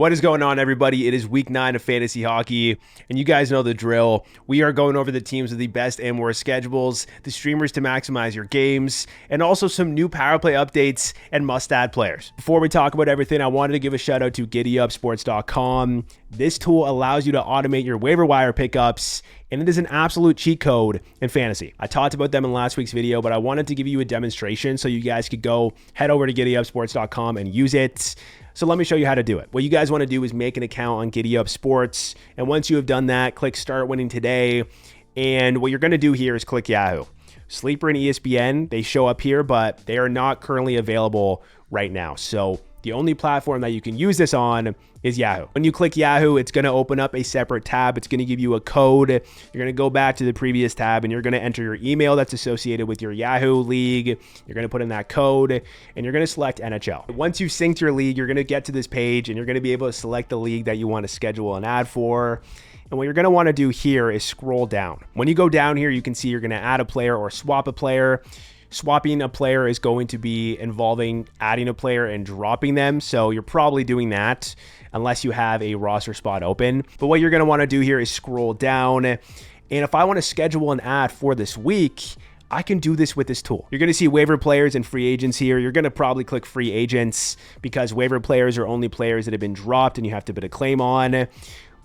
What is going on, everybody? It is week 9 of fantasy hockey, and you guys know the drill. We are going over the teams with the best and worst schedules, the streamers to maximize your games, and also some new Powerplay updates and must-add players. Before we talk about everything, I wanted to give a shout out to GiddyUpSports.com. This tool allows you to automate your waiver wire pickups, and it is an absolute cheat code in fantasy. I talked about them in last week's video, but I wanted to give you a demonstration so you guys could go head over to GiddyUpSports.com and use it. So let me show you how to do it. What you guys want to do is make an account on GiddyUp Sports, and once you have done that, click Start Winning Today, and what you're going to do here is click Yahoo. Sleeper and ESPN, they show up here, but they are not currently available right now. So the only platform that you can use this on is Yahoo. When you click Yahoo, it's going to open up a separate tab. It's going to give you a code. You're going to go back to the previous tab and you're going to enter your email that's associated with your Yahoo league. You're going to put in that code and you're going to select NHL. Once you've synced your league, you're going to get to this page and you're going to be able to select the league that you want to schedule an ad for. And what you're going to want to do here is scroll down. When you go down here, you can see you're going to add a player or swap a player. Swapping a player is going to be involving adding a player and dropping them. So you're probably doing that unless you have a roster spot open. But what you're going to want to do here is scroll down. And if I want to schedule an ad for this week, I can do this with this tool. You're going to see waiver players and free agents here. You're going to probably click free agents because waiver players are only players that have been dropped and you have to put a claim on.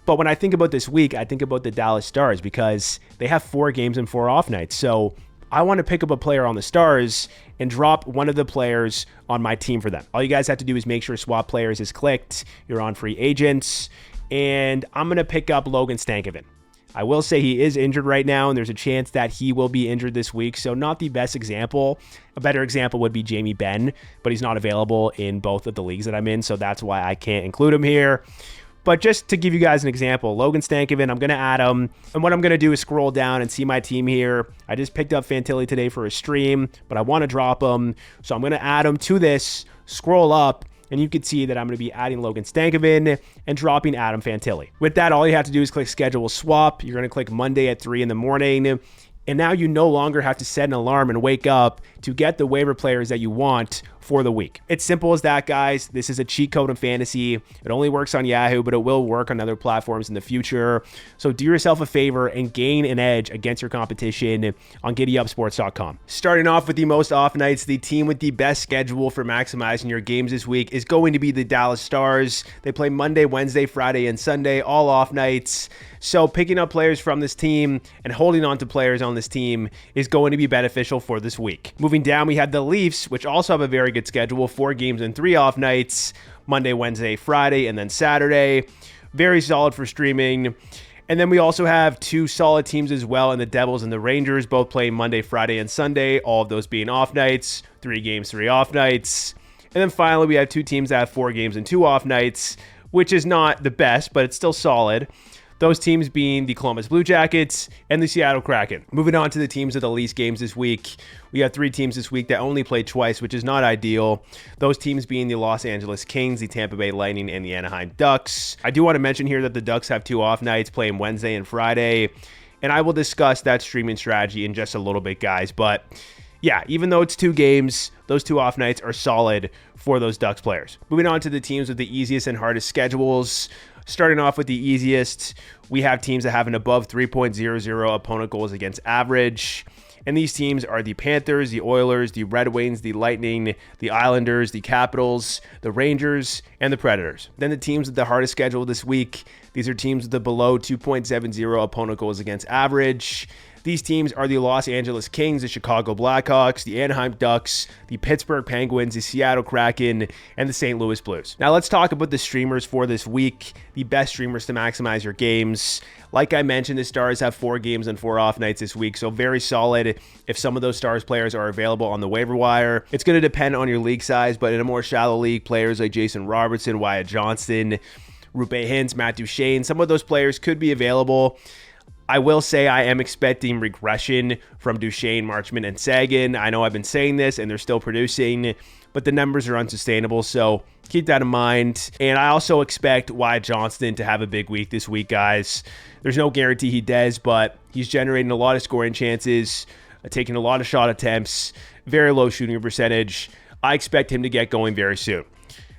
But when I think about this week, I think about the Dallas Stars because they have 4 games and 4 off nights. So I want to pick up a player on the Stars and drop one of the players on my team for them. All you guys have to do is make sure swap players is clicked. You're on free agents, and I'm going to pick up Logan Stankoven. I will say he is injured right now, and there's a chance that he will be injured this week, so not the best example. A better example would be Jamie Benn, but he's not available in both of the leagues that I'm in, so that's why I can't include him here. But just to give you guys an example, Logan Stankoven, I'm going to add him. And what I'm going to do is scroll down and see my team here. I just picked up Fantilli today for a stream, but I want to drop him. So I'm going to add him to this, scroll up, and you can see that I'm going to be adding Logan Stankoven and dropping Adam Fantilli. With that, all you have to do is click Schedule Swap. You're going to click Monday at 3 in the morning. And now you no longer have to set an alarm and wake up to get the waiver players that you want for the week. It's simple as that, guys. This is a cheat code in fantasy. It only works on Yahoo, but it will work on other platforms in the future. So do yourself a favor and gain an edge against your competition on GiddyUpSports.com. Starting off with the most off nights, the team with the best schedule for maximizing your games this week is going to be the Dallas Stars. They play Monday, Wednesday, Friday, and Sunday, all off nights. So picking up players from this team and holding on to players on this team is going to be beneficial for this week. Moving down, we have the Leafs, which also have a very good schedule, 4 games and 3 off nights, Monday, Wednesday, Friday, and then Saturday. Very solid for streaming. And then we also have 2 solid teams as well, and the Devils and the Rangers, both playing Monday, Friday, and Sunday, all of those being off nights, 3 games, 3 off nights. And then finally, we have 2 teams that have 4 games and 2 off nights, which is not the best, but it's still solid. Those teams being the Columbus Blue Jackets and the Seattle Kraken. Moving on to the teams with the least games this week. We have 3 teams this week that only played twice, which is not ideal. Those teams being the Los Angeles Kings, the Tampa Bay Lightning, and the Anaheim Ducks. I do want to mention here that the Ducks have 2 off nights, playing Wednesday and Friday. And I will discuss that streaming strategy in just a little bit, guys. But yeah, even though it's 2 games, those 2 off nights are solid for those Ducks players. Moving on to the teams with the easiest and hardest schedules. Starting off with the easiest, we have teams that have an above 3.00 opponent goals against average. And these teams are the Panthers, the Oilers, the Red Wings, the Lightning, the Islanders, the Capitals, the Rangers, and the Predators. Then the teams with the hardest schedule this week, these are teams with the below 2.70 opponent goals against average. These teams are the Los Angeles Kings, the Chicago Blackhawks, the Anaheim Ducks, the Pittsburgh Penguins, the Seattle Kraken, and the St. Louis Blues. Now let's talk about the streamers for this week, the best streamers to maximize your games. Like I mentioned, the Stars have 4 games and 4 off nights this week, so very solid if some of those Stars players are available on the waiver wire. It's going to depend on your league size, but in a more shallow league, players like Jason Robertson, Wyatt Johnston, Roope Hintz, Matt Duchene, some of those players could be available. I will say I am expecting regression from Duchene, Marchment, and Sagan. I know I've been saying this, and they're still producing, but the numbers are unsustainable, so keep that in mind. And I also expect Wyatt Johnston to have a big week this week, guys. There's no guarantee he does, but he's generating a lot of scoring chances, taking a lot of shot attempts, very low shooting percentage. I expect him to get going very soon.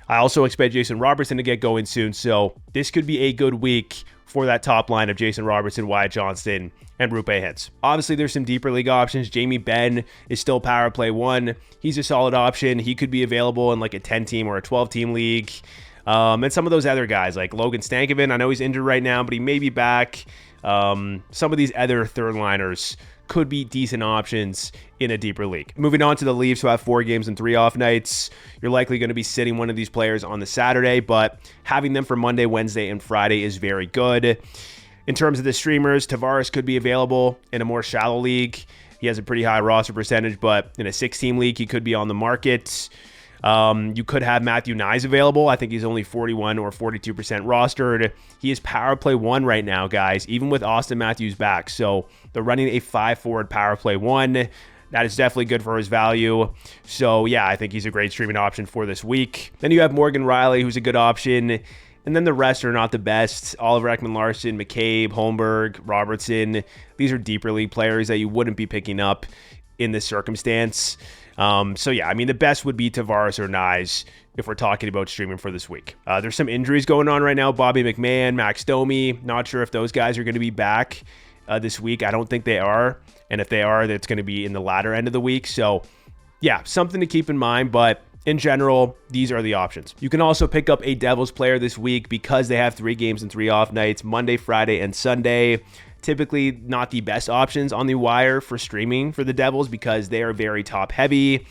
I also expect Jason Robertson to get going soon, so this could be a good week for that top line of Jason Robertson, Wyatt Johnston, and Rupe Hintz. Obviously, there's some deeper league options. Jamie Benn is still power play 1. He's a solid option. He could be available in like a 10-team or a 12-team league. And some of those other guys like Logan Stankoven, I know he's injured right now, but he may be back. Some of these other third liners could be decent options in a deeper league. Moving on to the Leafs, who have 4 games and 3 off nights. You're likely going to be sitting one of these players on the Saturday, but having them for Monday, Wednesday, and Friday is very good. In terms of the streamers, Tavares could be available in a more shallow league. He has a pretty high roster percentage, but in a 6-team league, he could be on the market. You could have Matthew Nyes available. I think he's only 41 or 42% rostered. He is power play 1 right now, guys, even with Austin Matthews back. So they're running a 5-forward power play 1. That is definitely good for his value. So yeah, I think he's a great streaming option for this week. Then you have Morgan Riley, who's a good option. And then the rest are not the best. Oliver Ekman-Larsson, McCabe, Holmberg, Robertson. These are deeper league players that you wouldn't be picking up in this circumstance. So yeah, I mean, the best would be Tavares or Nyes if we're talking about streaming for this week. There's some injuries going on right now. Bobby McMahon, Max Domi. Not sure if those guys are going to be back this week. I don't think they are. And if they are, that's going to be in the latter end of the week. So yeah, something to keep in mind. But in general, these are the options. You can also pick up a Devils player this week because they have 3 games and 3 off nights, Monday, Friday, and Sunday. Typically not the best options on the wire for streaming for the Devils because they are very top heavy.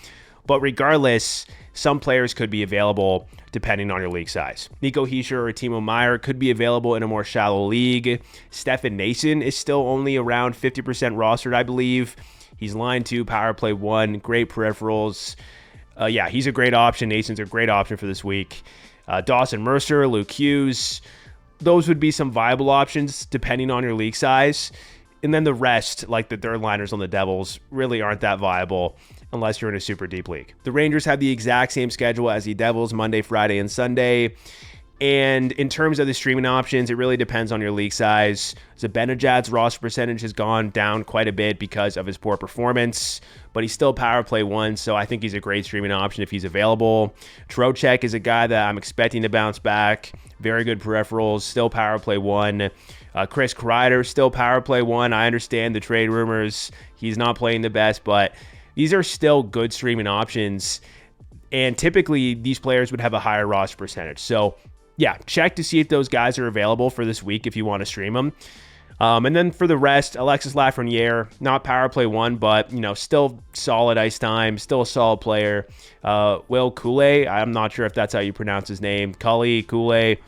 But regardless, some players could be available depending on your league size. Nico Hischier or Timo Meier could be available in a more shallow league. Stefan Nason is still only around 50% rostered, I believe. He's line 2, power play 1, great peripherals. Yeah, he's a great option. Nason's a great option for this week. Dawson Mercer, Luke Hughes. Those would be some viable options depending on your league size. And then the rest, like the third liners on the Devils, really aren't that viable unless you're in a super deep league. The Rangers have the exact same schedule as the Devils, Monday, Friday, and Sunday. And in terms of the streaming options, it really depends on your league size. Zibanejad's roster percentage has gone down quite a bit because of his poor performance, but he's still power play 1, so I think he's a great streaming option if he's available. Trocheck is a guy that I'm expecting to bounce back. Very good peripherals, still power play 1. Chris Kreider, still power play 1. I understand the trade rumors. He's not playing the best, but these are still good streaming options. And typically, these players would have a higher roster percentage. So yeah, check to see if those guys are available for this week if you want to stream them. And then for the rest, Alexis Lafreniere, not power play 1, but still solid ice time, still a solid player. Will Cooley, I'm not sure if that's how you pronounce his name. Cooley.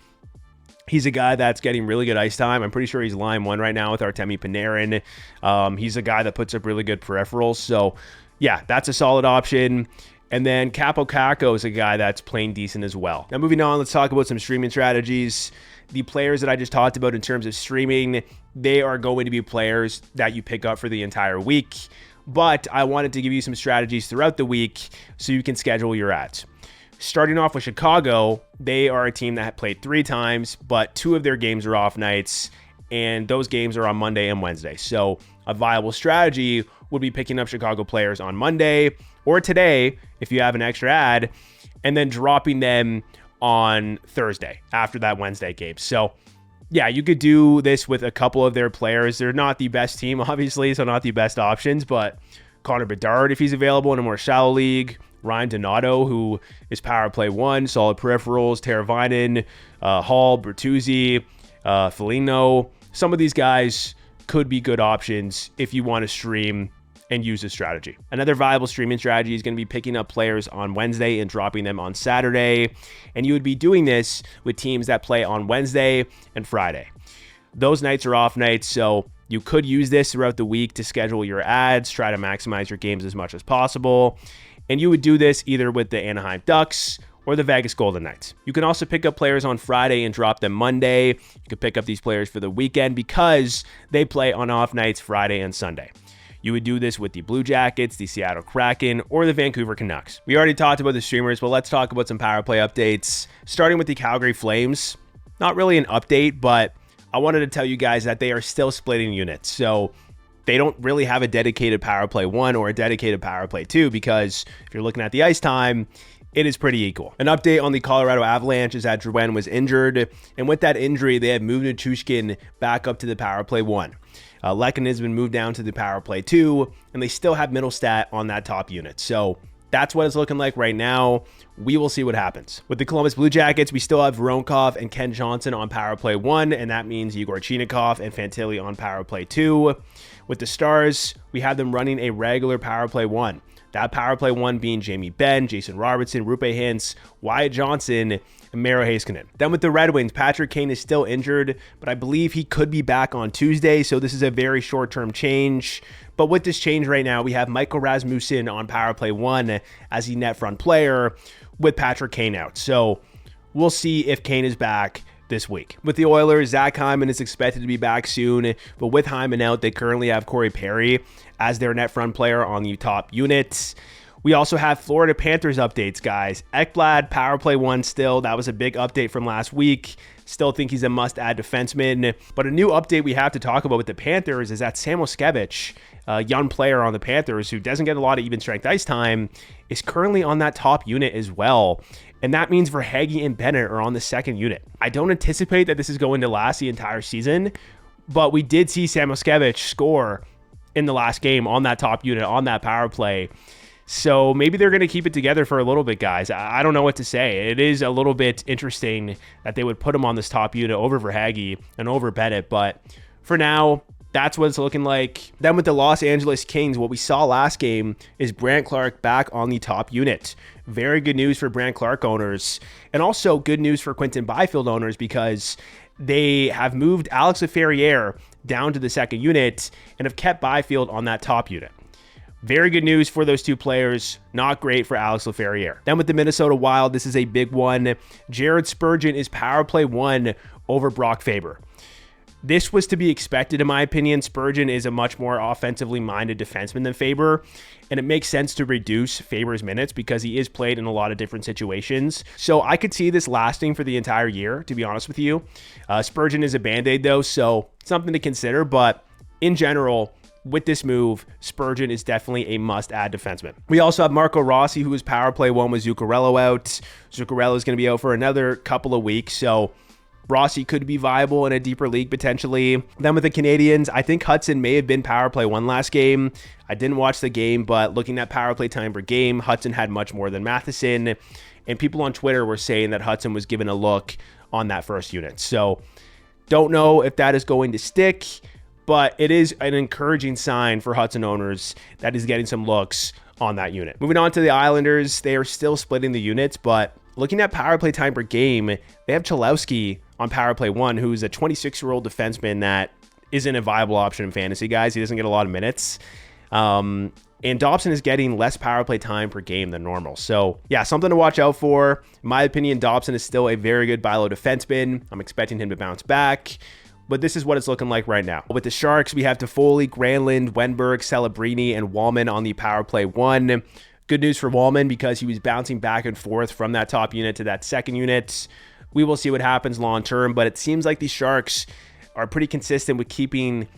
He's a guy that's getting really good ice time. I'm pretty sure he's line 1 right now with Artemi Panarin. He's a guy that puts up really good peripherals. So yeah, that's a solid option. And then Capo Caco is a guy that's playing decent as well. Now moving on, let's talk about some streaming strategies. The players that I just talked about in terms of streaming, they are going to be players that you pick up for the entire week. But I wanted to give you some strategies throughout the week so you can schedule your ads. Starting off with Chicago, they are a team that played 3 times, but 2 of their games are off nights, and those games are on Monday and Wednesday. So a viable strategy would be picking up Chicago players on Monday or today if you have an extra ad, and then dropping them on Thursday after that Wednesday game. So yeah, you could do this with a couple of their players. They're not the best team, obviously, so not the best options, but Connor Bedard, if he's available in a more shallow league, Ryan Donato, who is power play 1, solid peripherals, Teravainen, Hall, Bertuzzi, Foligno. Some of these guys could be good options if you want to stream and use this strategy. Another viable streaming strategy is going to be picking up players on Wednesday and dropping them on Saturday. And you would be doing this with teams that play on Wednesday and Friday. Those nights are off nights, so you could use this throughout the week to schedule your ads, try to maximize your games as much as possible. And you would do this either with the Anaheim Ducks or the Vegas Golden Knights. You can also pick up players on Friday and drop them Monday. You can pick up these players for the weekend because they play on off nights Friday and Sunday. You would do this with the Blue Jackets, the Seattle Kraken, or the Vancouver Canucks. We already talked about the streamers, but let's talk about some power play updates. Starting with the Calgary Flames. Not really an update, but I wanted to tell you guys that they are still splitting units. So they don't really have a dedicated power play 1 or a dedicated power play 2 because if you're looking at the ice time, it is pretty equal. An update on the Colorado Avalanche is that Drouin was injured, and with that injury, they have moved Nichushkin back up to the power play 1. Lekin has been moved down to the power play 2, and they still have Middlestat on that top unit. So that's what it's looking like right now. We will see what happens. With the Columbus Blue Jackets, we still have Voronkov and Ken Johnson on power play 1, and that means Igor Chinikov and Fantilli on power play 2. With the Stars, we have them running a regular power play 1. That power play 1 being Jamie Benn, Jason Robertson, Rupe Hintz, Wyatt Johnson, and Miro Heiskanen. Then with the Red Wings, Patrick Kane is still injured, but I believe he could be back on Tuesday, so this is a very short-term change. But with this change right now, we have Michael Rasmussen on power play 1 as the net front player with Patrick Kane out. So we'll see if Kane is back this week. With the Oilers, Zach Hyman is expected to be back soon, but with Hyman out, they currently have Corey Perry as their net front player on the top units. We also have Florida Panthers updates, guys. Ekblad, power play 1 still. That was a big update from last week. Still think he's a must-add defenseman. But a new update we have to talk about with the Panthers is that Sam Oskevich, a young player on the Panthers who doesn't get a lot of even strength ice time, is currently on that top unit as well. And that means Verhaeghe and Bennett are on the second unit. I don't anticipate that this is going to last the entire season, but we did see Sam Oskevich score in the last game on that top unit, on that power play. So maybe they're going to keep it together for a little bit, guys. I don't know what to say. It is a little bit interesting that they would put him on this top unit over Verhaeghe and over Bennett, but for now, that's what it's looking like. Then with the Los Angeles Kings, what we saw last game is Brandt Clark back on the top unit. Very good news for Brandt Clark owners, and also good news for Quinton Byfield owners because they have moved Alex Laferriere down to the second unit and have kept Byfield on that top unit. Very good news for those two players. Not great for Alex Laferriere. Then with the Minnesota Wild, this is a big one. Jared Spurgeon is power play 1 over Brock Faber. This was to be expected, in my opinion. Spurgeon is a much more offensively minded defenseman than Faber, and it makes sense to reduce Faber's minutes because he is played in a lot of different situations. So I could see this lasting for the entire year, to be honest with you. Spurgeon is a Band-Aid, though, so something to consider. But in general, with this move, Spurgeon is definitely a must-add defenseman. We also have Marco Rossi, who is power play 1 with Zuccarello out. Zuccarello is going to be out for another couple of weeks, so Rossi could be viable in a deeper league potentially. Then with the Canadians, I think Hudson may have been power play 1 last game. I didn't watch the game, but looking at power play time per game, Hudson had much more than Matheson, and people on Twitter were saying that Hudson was given a look on that first unit. So don't know if that is going to stick, but it is an encouraging sign for Hudson owners that he's getting some looks on that unit. Moving on to the Islanders, they are still splitting the units, but looking at power play time per game, they have Cholowski on power play 1, who's a 26-year-old defenseman that isn't a viable option in fantasy, guys. He doesn't get a lot of minutes. And Dobson is getting less power play time per game than normal. So yeah, something to watch out for. In my opinion, Dobson is still a very good buy low defenseman. I'm expecting him to bounce back, but this is what it's looking like right now. With the Sharks, we have Toffoli, Granlund, Wenberg, Celebrini, and Wallman on the power play 1. Good news for Wallman because he was bouncing back and forth from that top unit to that second unit. We will see what happens long term, but it seems like the Sharks are pretty consistent with keeping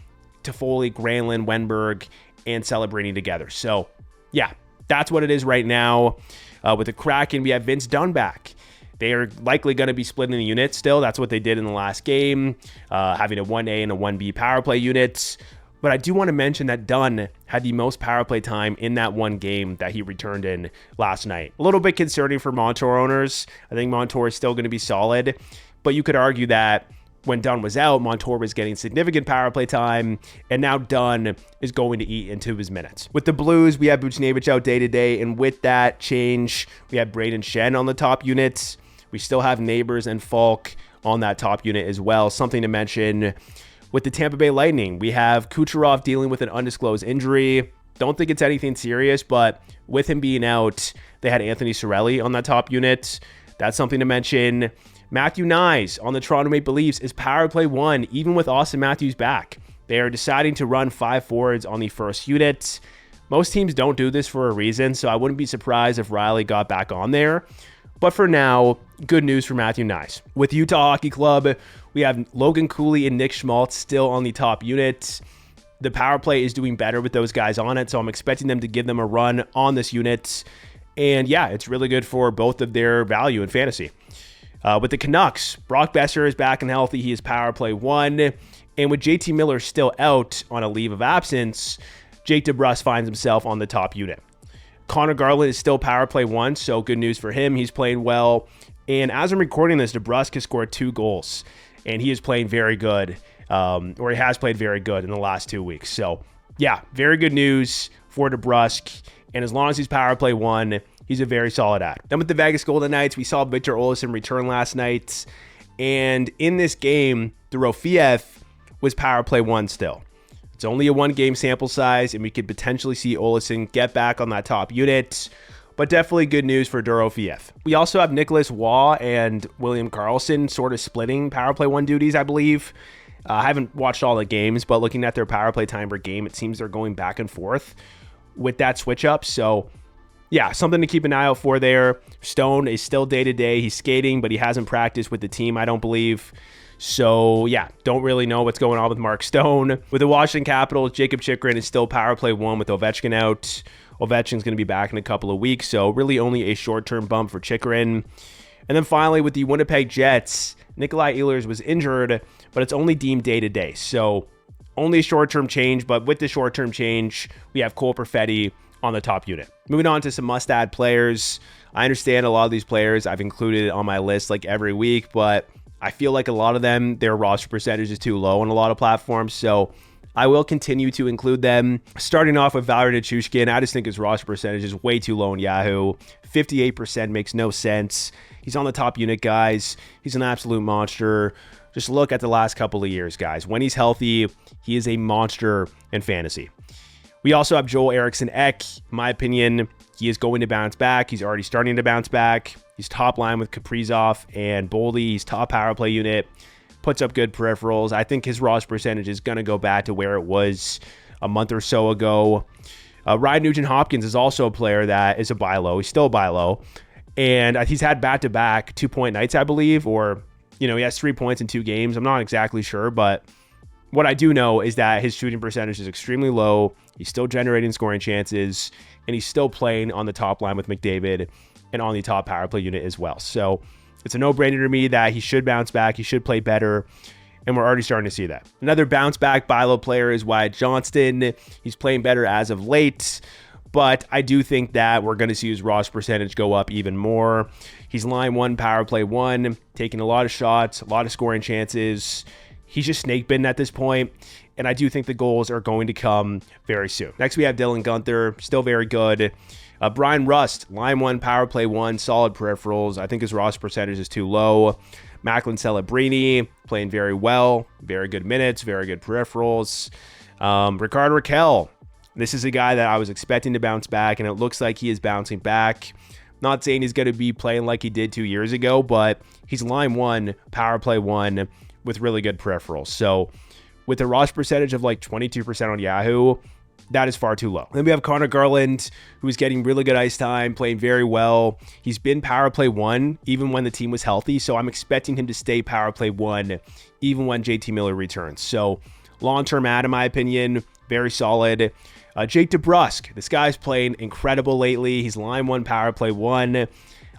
Toffoli, Granlund, Wenberg, and Celebrini together. So yeah, that's what it is right now. With the Kraken, we have Vince Dunn back. They are likely going to be splitting the unit still. That's what they did in the last game, having a 1A and a 1B power play unit. But I do want to mention that Dunn had the most power play time in that one game that he returned in last night. A little bit concerning for Montour owners. I think Montour is still going to be solid, but you could argue that when Dunn was out, Montour was getting significant power play time, and now Dunn is going to eat into his minutes. With the Blues, we have Buchnevich out day-to-day, and with that change, we have Braden Shen on the top units. We still have Neighbors and Falk on that top unit as well. Something to mention. With the Tampa Bay Lightning, we have Kucherov dealing with an undisclosed injury. Don't think it's anything serious, but with him being out, they had Anthony Cirelli on that top unit. That's something to mention. Matthew Nyes on the Toronto Maple Leafs is power play 1, even with Austin Matthews back. They are deciding to run 5 forwards on the first unit. Most teams don't do this for a reason, so I wouldn't be surprised if Riley got back on there. But for now, good news for Matthew Nyes. With Utah Hockey Club, we have Logan Cooley and Nick Schmaltz still on the top unit. The power play is doing better with those guys on it, so I'm expecting them to give them a run on this unit. And yeah, it's really good for both of their value in fantasy. With the Canucks, Brock Besser is back and healthy. He is power play 1. And with JT Miller still out on a leave of absence, Jake DeBrusk finds himself on the top unit. Connor Garland is still power play 1, so good news for him. He's playing well. And as I'm recording this, DeBrusk has scored 2 goals. And he is playing very good, or he has played very good in the last 2 weeks. So yeah, very good news for DeBrusk. And as long as he's power play 1, he's a very solid add. Then with the Vegas Golden Knights, we saw Victor Olofsson return last night. And in this game, Dorofeev was power play 1 still. It's only a 1-game sample size, and we could potentially see Olofsson get back on that top unit. But definitely good news for Dorofeev. We also have Nicholas Waugh and William Karlsson sort of splitting power play 1 duties, I believe. I haven't watched all the games, but looking at their power play time per game, it seems they're going back and forth with that switch up. So yeah, something to keep an eye out for there. Stone is still day-to-day. He's skating, but he hasn't practiced with the team, I don't believe. So yeah, don't really know what's going on with Mark Stone. With the Washington Capitals, Jacob Chychrun is still power play 1 with Ovechkin out. Ovechkin's going to be back in a couple of weeks, so really only a short-term bump for Chychrun. And then finally, with the Winnipeg Jets, Nikolai Ehlers was injured, but it's only deemed day-to-day. So only a short-term change, but with the short-term change, we have Cole Perfetti on the top unit. Moving on to some must-add players. I understand a lot of these players I've included on my list like every week, but I feel like a lot of them, their roster percentage is too low on a lot of platforms, so I will continue to include them. Starting off with Valeri Nichushkin, I just think his roster percentage is way too low in Yahoo. 58% makes no sense. He's on the top unit, guys. He's an absolute monster. Just look at the last couple of years, guys. When he's healthy, he is a monster in fantasy. We also have Joel Eriksson Ek. In my opinion, he is going to bounce back. He's already starting to bounce back. He's top line with Kaprizov and Boldy. He's top power play unit. Puts up good peripherals. I think his roster percentage is going to go back to where it was a month or so ago. Ryan Nugent-Hopkins is also a player that is a buy low. He's still a buy low. And he's had back-to-back 2-point nights, I believe. Or, he has 3 points in 2 games. I'm not exactly sure, but what I do know is that his shooting percentage is extremely low. He's still generating scoring chances, and he's still playing on the top line with McDavid and on the top power play unit as well. So it's a no-brainer to me that he should bounce back. He should play better, and we're already starting to see that. Another bounce-back buy low player is Wyatt Johnston. He's playing better as of late, but I do think that we're going to see his roster percentage go up even more. He's line 1, power play 1, taking a lot of shots, a lot of scoring chances. He's just snake bitten at this point, and I do think the goals are going to come very soon. Next, we have Dylan Guenther, still very good. Brian Rust, line 1, power play 1, solid peripherals. I think his roster percentage is too low. Macklin Celebrini, playing very well, very good minutes, very good peripherals. Rickard Rakell, this is a guy that I was expecting to bounce back, and it looks like he is bouncing back. Not saying he's going to be playing like he did 2 years ago, but he's line 1, power play 1, with really good peripherals. So with a roster percentage of like 22% on Yahoo, that is far too low. Then we have Connor Garland, who's getting really good ice time, playing very well. He's been power play 1 even when the team was healthy, so I'm expecting him to stay power play 1 even when JT Miller returns. So long-term add, in my opinion, very solid. Jake DeBrusk, this guy's playing incredible lately. He's line 1, power play 1.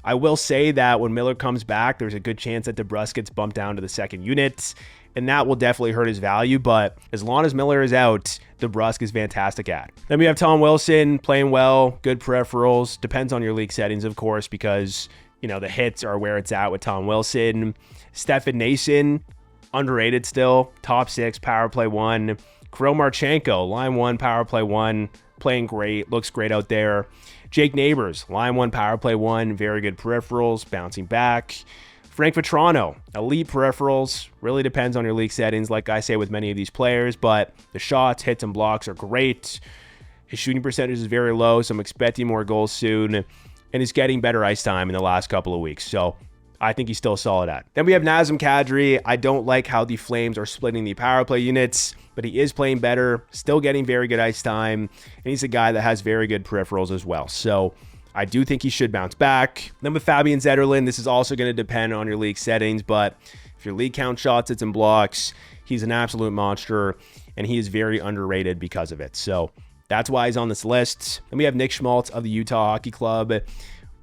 I will say that when Miller comes back, there's a good chance that DeBrusk gets bumped down to the second unit, and that will definitely hurt his value, but as long as Miller is out, DeBrusk is fantastic at. Then we have Tom Wilson playing well, good peripherals. Depends on your league settings, of course, because, the hits are where it's at with Tom Wilson. Stefan Nason, underrated still, top 6, power play 1. Kirill Marchenko, line 1, power play 1, playing great, looks great out there. Jake Neighbors, line 1, power play 1, very good peripherals, bouncing back. Frank Vetrano, elite peripherals, really depends on your league settings, like I say with many of these players, but the shots, hits, and blocks are great. His shooting percentage is very low, so I'm expecting more goals soon, and he's getting better ice time in the last couple of weeks, so I think he's still solid at. Then we have Nazem Kadri. I don't like how the Flames are splitting the power play units, but he is playing better, still getting very good ice time, and he's a guy that has very good peripherals as well. So I do think he should bounce back. Then with Fabian Zetterlund, this is also going to depend on your league settings, but if your league count shots, hits, and blocks, he's an absolute monster, and he is very underrated because of it. So That's why he's on this list. Then we have Nick Schmaltz of the Utah Hockey Club.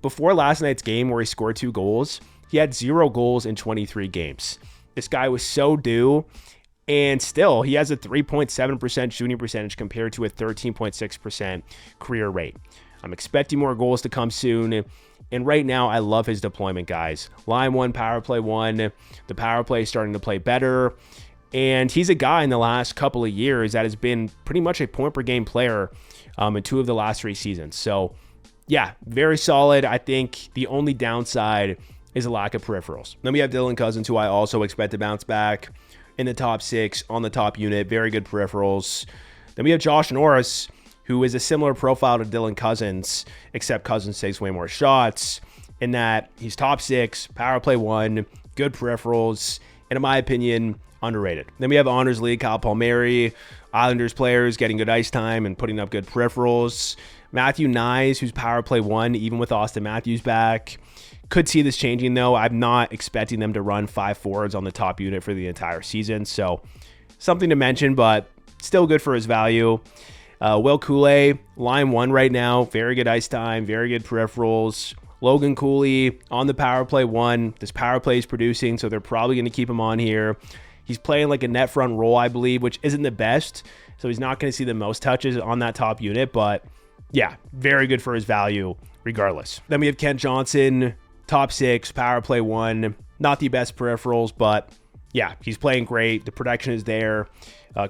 Before last night's game where he scored 2 goals, he had 0 goals in 23 games. This guy was so due, and still he has a 3.7% shooting percentage compared to a 13.6% career rate. I'm expecting more goals to come soon. And right now, I love his deployment, guys. Line 1, power play 1. The power play is starting to play better. And he's a guy in the last couple of years that has been pretty much a point-per-game player in 2 of the last 3 seasons. So, yeah, very solid. I think the only downside is a lack of peripherals. Then we have Dylan Cousins, who I also expect to bounce back in the top 6 on the top unit. Very good peripherals. Then we have Josh Norris, who is a similar profile to Dylan Cousins, except Cousins takes way more shots, in that he's top 6, power play 1, good peripherals, and in my opinion, underrated. Then we have Honors League, Kyle Palmieri, Islanders players getting good ice time and putting up good peripherals. Matthew Nyes, who's power play 1, even with Austin Matthews back. Could see this changing, though. I'm not expecting them to run 5 forwards on the top unit for the entire season, so something to mention, but still good for his value. Will Cooley, line 1 right now. Very good ice time, very good peripherals. Logan Cooley on the power play 1. This power play is producing, so they're probably going to keep him on here. He's playing like a net front role, I believe, which isn't the best, so he's not going to see the most touches on that top unit, but yeah, very good for his value regardless. Then we have Kent Johnson, top 6, power play 1. Not the best peripherals, but yeah, he's playing great. The production is there.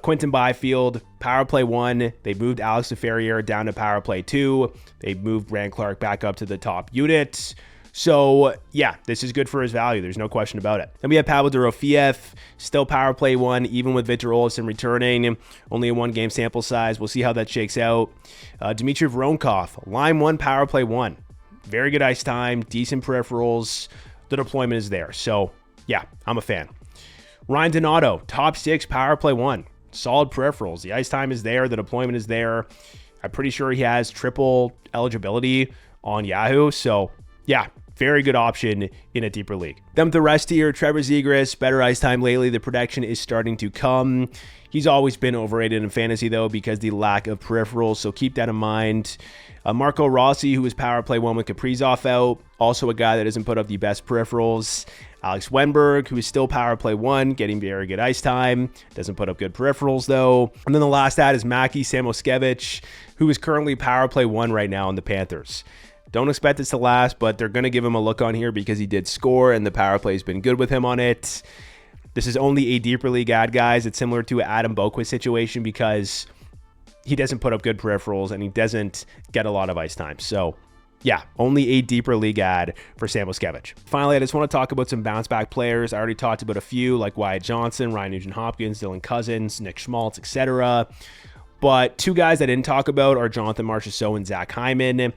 Quentin Byfield, power play 1. They moved Alex DeFerrier down to power play 2. They moved Rand Clark back up to the top unit. So yeah, this is good for his value. There's no question about it. Then we have Pavel Dorofiev, still power play 1, even with Victor Olofsson returning. Only a 1-game sample size. We'll see how that shakes out. Dmitry Voronkov, line 1, power play 1. Very good ice time, decent peripherals. The deployment is there. So yeah, I'm a fan. Ryan Donato, top 6, power play 1. Solid peripherals. The ice time is there. The deployment is there. I'm pretty sure he has triple eligibility on Yahoo. So yeah, very good option in a deeper league. Then with the rest here, Trevor Zegras, better ice time lately. The production is starting to come. He's always been overrated in fantasy, though, because the lack of peripherals, so keep that in mind. Marco Rossi, who is power play 1 with Kaprizov out, also a guy that doesn't put up the best peripherals. Alex Wenberg, who is still power play 1, getting very good ice time. Doesn't put up good peripherals, though. And then the last ad is Maki Samoskevich, who is currently power play 1 right now on the Panthers. Don't expect this to last, but they're going to give him a look on here because he did score, and the power play has been good with him on it. This is only a deeper league ad, guys. It's similar to an Adam Boquist situation because he doesn't put up good peripherals, and he doesn't get a lot of ice time. So yeah, only a deeper league ad for Samoskevich. Finally, I just want to talk about some bounce back players. I already talked about a few like Wyatt Johnson, Ryan Nugent-Hopkins, Dylan Cousins, Nick Schmaltz, etc. But 2 guys I didn't talk about are Jonathan Marchessault and Zach Hyman.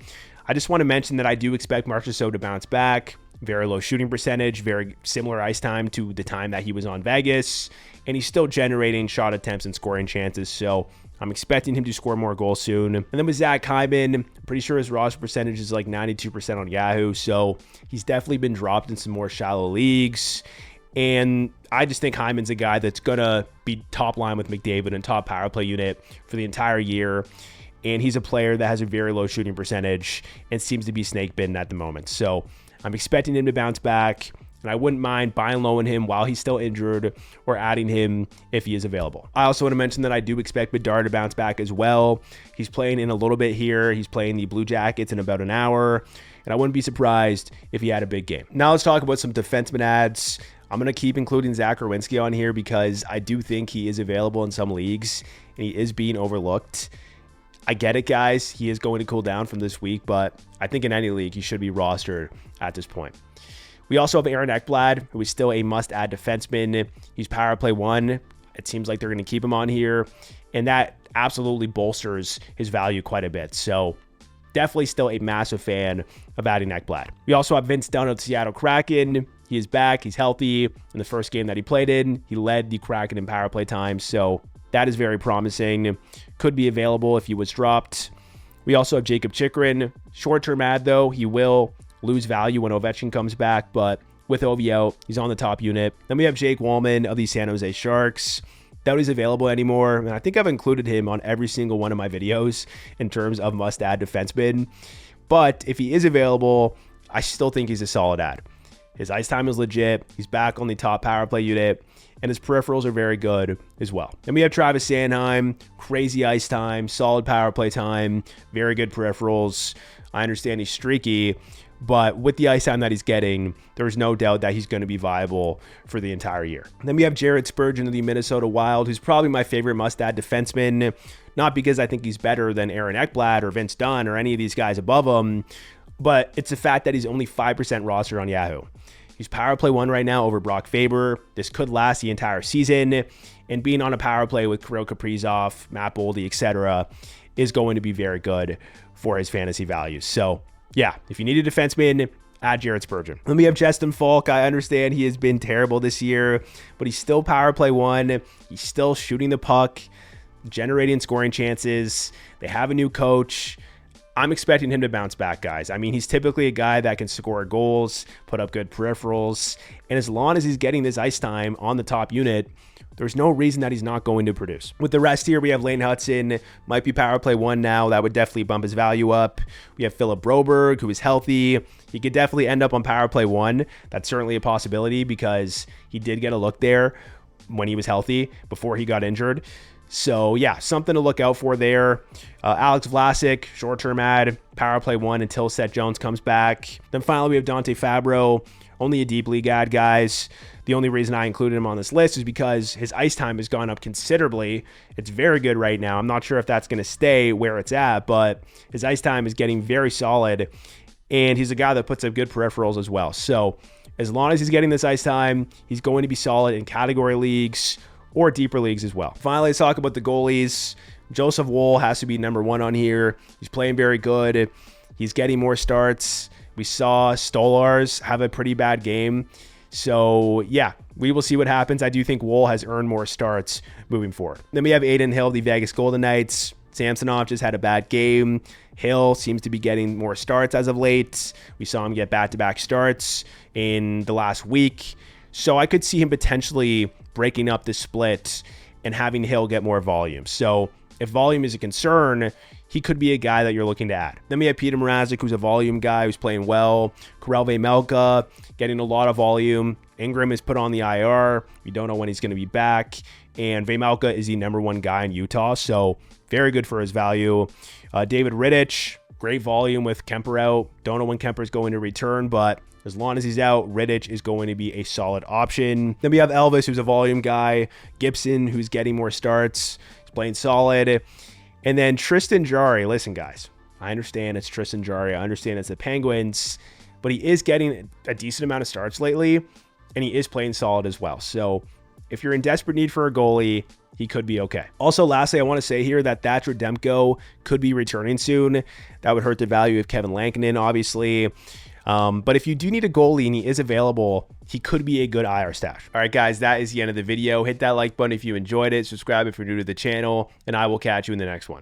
I just want to mention that I do expect Marchessault to bounce back. Very low shooting percentage, very similar ice time to the time that he was on Vegas, and he's still generating shot attempts and scoring chances, so I'm expecting him to score more goals soon. And then with Zach Hyman, I'm pretty sure his roster percentage is like 92% on Yahoo, so he's definitely been dropped in some more shallow leagues. And I just think Hyman's a guy that's going to be top line with McDavid and top power play unit for the entire year. And he's a player that has a very low shooting percentage and seems to be snake bitten at the moment. So I'm expecting him to bounce back, and I wouldn't mind buying low on him while he's still injured or adding him if he is available. I also want to mention that I do expect Bedard to bounce back as well. He's playing in a little bit here. He's playing the Blue Jackets in about an hour, and I wouldn't be surprised if he had a big game. Now let's talk about some defenseman ads. I'm going to keep including Zach Werenski on here because I do think he is available in some leagues, and he is being overlooked. I get it, guys. He is going to cool down from this week, but I think in any league, he should be rostered at this point. We also have Aaron Ekblad, who is still a must-add defenseman. He's power play 1. It seems like they're going to keep him on here, and that absolutely bolsters his value quite a bit. So definitely still a massive fan of adding Ekblad. We also have Vince Dunn of the Seattle Kraken. He is back. He's healthy. In the first game that he played in, he led the Kraken in power play time, so that is very promising. Could be available if he was dropped. We also have Jacob Chikrin. Short-term ad, though. He will lose value when Ovechkin comes back, but with Ovi out, he's on the top unit. Then we have Jake Wallman of the San Jose Sharks. doubt he's available anymore. And I think I've included him on every single one of my videos in terms of must-add defenseman. But if he is available, I still think he's a solid add. His ice time is legit. He's back on the top power play unit, and his peripherals are very good as well. Then we have Travis Sanheim, crazy ice time, solid power play time, very good peripherals. I understand he's streaky, but with the ice time that he's getting, there's no doubt that he's going to be viable for the entire year. Then we have Jared Spurgeon of the Minnesota Wild, who's probably my favorite must-add defenseman, not because I think he's better than Aaron Ekblad or Vince Dunn or any of these guys above him, but it's the fact that he's only 5% roster on Yahoo. He's power play 1 right now over Brock Faber. This could last the entire season, and being on a power play with Kirill Kaprizov, Matt Boldy, etc. is going to be very good for his fantasy values. So yeah, if you need a defenseman, add Jared Spurgeon. Then we have Justin Falk. I understand he has been terrible this year, but he's still power play 1. He's still shooting the puck, generating scoring chances. They have a new coach. I'm expecting him to bounce back, guys. I mean, he's typically a guy that can score goals, put up good peripherals, and as long as he's getting this ice time on the top unit, there's no reason that he's not going to produce. With the rest here, we have Lane Hudson, might be power play 1 now. That would definitely bump his value up. We have Philip Broberg, who is healthy. He could definitely end up on power play 1. That's certainly a possibility because he did get a look there when he was healthy before he got injured. So yeah, something to look out for there. Alex Vlasic, short-term add, power play 1 until Seth Jones comes back. Then finally, we have Dante Fabro, only a deep league add, guys. The only reason I included him on this list is because his ice time has gone up considerably. It's very good right now. I'm not sure if that's going to stay where it's at, but his ice time is getting very solid, and he's a guy that puts up good peripherals as well. So as long as he's getting this ice time, he's going to be solid in category leagues or deeper leagues as well. Finally, let's talk about the goalies. Joseph Woll has to be number 1 on here. He's playing very good. He's getting more starts. We saw Stolars have a pretty bad game. So yeah, we will see what happens. I do think Woll has earned more starts moving forward. Then we have Aiden Hill of the Vegas Golden Knights. Samsonov just had a bad game. Hill seems to be getting more starts as of late. We saw him get back-to-back starts in the last week. So I could see him potentially breaking up the split and having Hill get more volume. So if volume is a concern, he could be a guy that you're looking to add. Then we have Peter Mrazek, who's a volume guy who's playing well. Karel Vejmelka getting a lot of volume. Ingram is put on the IR. We don't know when he's going to be back. And Vejmelka is the number 1 guy in Utah, so very good for his value. David Rittich, great volume with Kemper out. Don't know when Kemper is going to return, but as long as he's out, Rittich is going to be a solid option. Then we have Elvis, who's a volume guy. Gibson, who's getting more starts. He's playing solid. And then Tristan Jarry. Listen, guys, I understand it's Tristan Jarry. I understand it's the Penguins, but he is getting a decent amount of starts lately, and he is playing solid as well. So if you're in desperate need for a goalie, he could be okay. Also, lastly, I want to say here that Thatcher Demko could be returning soon. That would hurt the value of Kevin Lankinen, obviously. But if you do need a goalie and he is available, he could be a good IR stash. All right, guys, that is the end of the video. Hit that like button if you enjoyed it. Subscribe if you're new to the channel, and I will catch you in the next one.